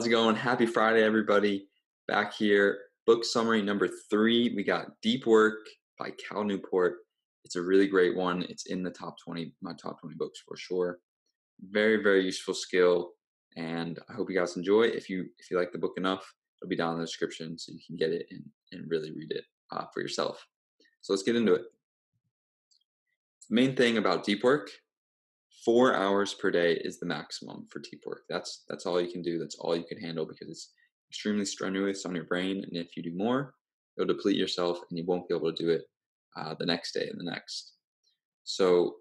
How's it going? Happy Friday, everybody. Back here. Book summary number 3. We got Deep Work by Cal Newport. It's a really great one. It's in the top 20, my top 20 books for sure. Very, very useful skill. And I hope you guys enjoy. If you like the book enough, it'll be down in the description so you can get it and really read it for yourself. So let's get into it. The main thing about deep work, 4 hours per day is the maximum for deep work. That's all you can do. That's all you can handle because it's extremely strenuous on your brain. And if you do more, you'll deplete yourself and you won't be able to do it the next day and the next. So,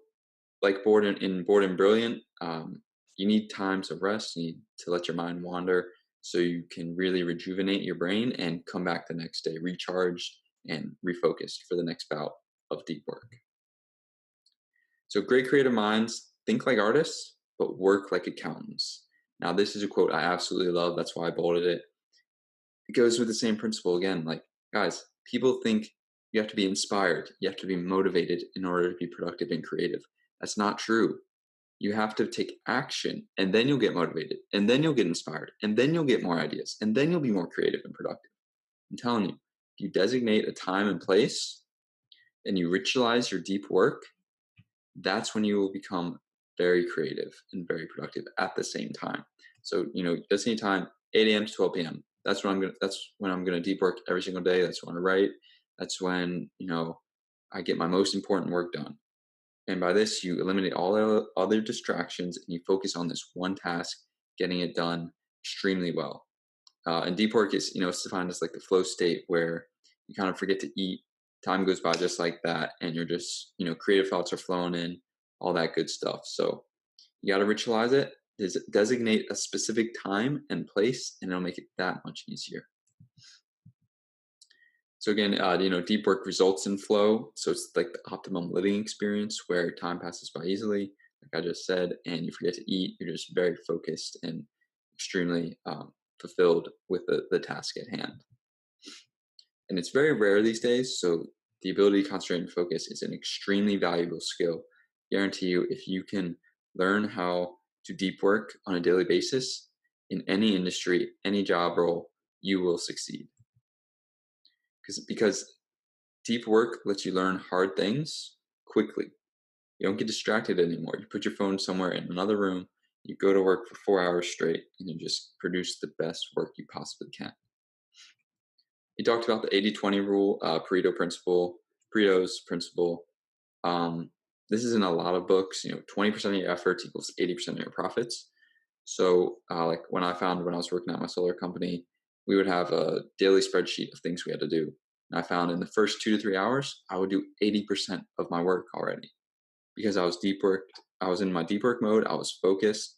like Bored and Brilliant, you need times of rest. You need to let your mind wander so you can really rejuvenate your brain and come back the next day recharged and refocused for the next bout of deep work. So great creative minds think like artists, but work like accountants. Now, this is a quote I absolutely love. That's why I bolded it. It goes with the same principle again. Like, guys, people think you have to be inspired. You have to be motivated in order to be productive and creative. That's not true. You have to take action, and then you'll get motivated, and then you'll get inspired, and then you'll get more ideas, and then you'll be more creative and productive. I'm telling you, if you designate a time and place and you ritualize your deep work, that's when you will become very creative and very productive at the same time. So, destiny time, 8 a.m. to 12 p.m. That's when I'm gonna deep work every single day. That's when I write. That's when, I get my most important work done. And by this, you eliminate all other distractions and you focus on this one task, getting it done extremely well. And deep work is, it's defined as like the flow state where you kind of forget to eat. Time goes by just like that, and you're just, creative thoughts are flowing in, all that good stuff. So you got to ritualize it, designate a specific time and place, and it'll make it that much easier. So again, deep work results in flow. So it's like the optimum living experience where time passes by easily, like I just said, and you forget to eat. You're just very focused and extremely fulfilled with the task at hand. And it's very rare these days, so the ability to concentrate and focus is an extremely valuable skill. I guarantee you, if you can learn how to deep work on a daily basis in any industry, any job role, you will succeed. Because deep work lets you learn hard things quickly. You don't get distracted anymore. You put your phone somewhere in another room, you go to work for 4 hours straight, and you just produce the best work you possibly can. He talked about the 80-20 rule, Pareto's principle. This is in a lot of books. 20% of your efforts equals 80% of your profits. So, like when I was working at my solar company, we would have a daily spreadsheet of things we had to do. And I found in the first 2 to 3 hours, I would do 80% of my work already because I was deep worked. I was in my deep work mode. I was focused,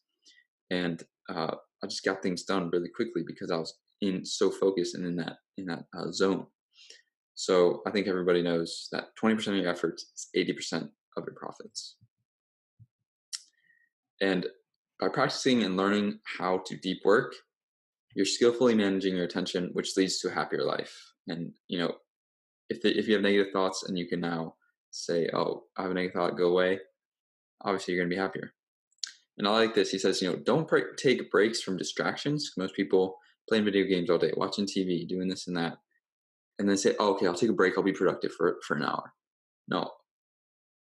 and I just got things done really quickly because I was so focused and in that zone. So I think everybody knows that 20% of your efforts is 80% of your profits. And by practicing and learning how to deep work, you're skillfully managing your attention, which leads to a happier life. And if you have negative thoughts and you can now say, "Oh, I have a negative thought, go away," obviously you're gonna be happier. And I like this. He says, don't take breaks from distractions. Most people playing video games all day, watching TV, doing this and that, and then say, "Oh, okay, I'll take a break. I'll be productive for an hour." No,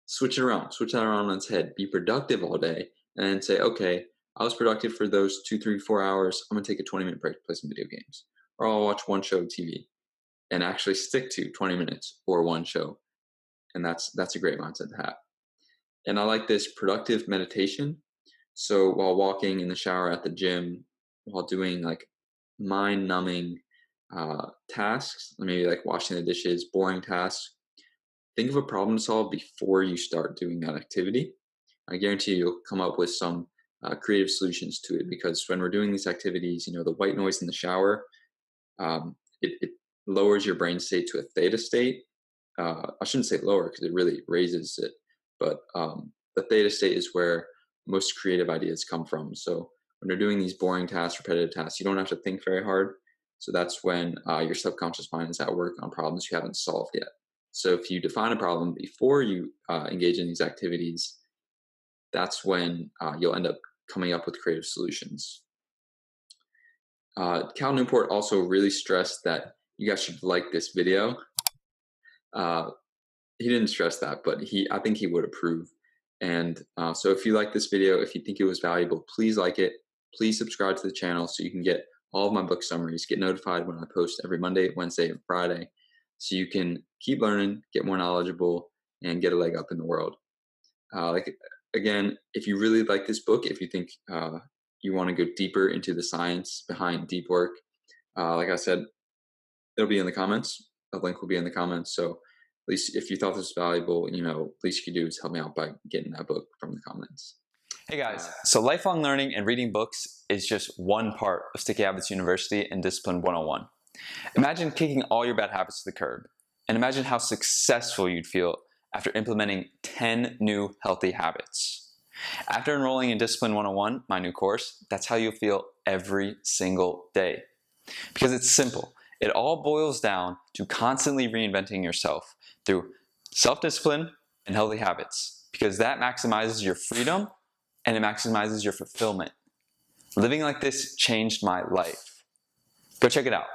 switch that around on its head. Be productive all day, and then say, "Okay, I was productive for those 2, 3, 4 hours. I'm gonna take a 20-minute break to play some video games, or I'll watch one show of TV, and actually stick to 20 minutes or one show." And that's a great mindset to have. And I like this productive meditation. So while walking in the shower at the gym, while doing like mind-numbing tasks, maybe like washing the dishes, boring tasks, think of a problem to solve before you start doing that activity. I guarantee you'll come up with some creative solutions to it, because when we're doing these activities, the white noise in the shower, it lowers your brain state to a theta state. I shouldn't say lower because it really raises it, but the theta state is where most creative ideas come from. So when you're doing these boring tasks, repetitive tasks, you don't have to think very hard. So that's when your subconscious mind is at work on problems you haven't solved yet. So if you define a problem before you engage in these activities, that's when you'll end up coming up with creative solutions. Cal Newport also really stressed that you guys should like this video. Uh, he didn't stress that, but I think he would approve. And so if you like this video, if you think it was valuable, please like it. Please subscribe to the channel so you can get all of my book summaries, get notified when I post every Monday, Wednesday, and Friday, so you can keep learning, get more knowledgeable, and get a leg up in the world. Like again, if you really like this book, if you think you want to go deeper into the science behind deep work, like I said, it'll be in the comments. A link will be in the comments. So at least if you thought this was valuable, least you could do is help me out by getting that book from the comments. Hey guys, so lifelong learning and reading books is just one part of Sticky Habits University and Discipline 101. Imagine kicking all your bad habits to the curb, and imagine how successful you'd feel after implementing 10 new healthy habits. After enrolling in Discipline 101, my new course, that's how you'll feel every single day. Because it's simple. It all boils down to constantly reinventing yourself through self-discipline and healthy habits, because that maximizes your freedom and it maximizes your fulfillment. Living like this changed my life. Go check it out.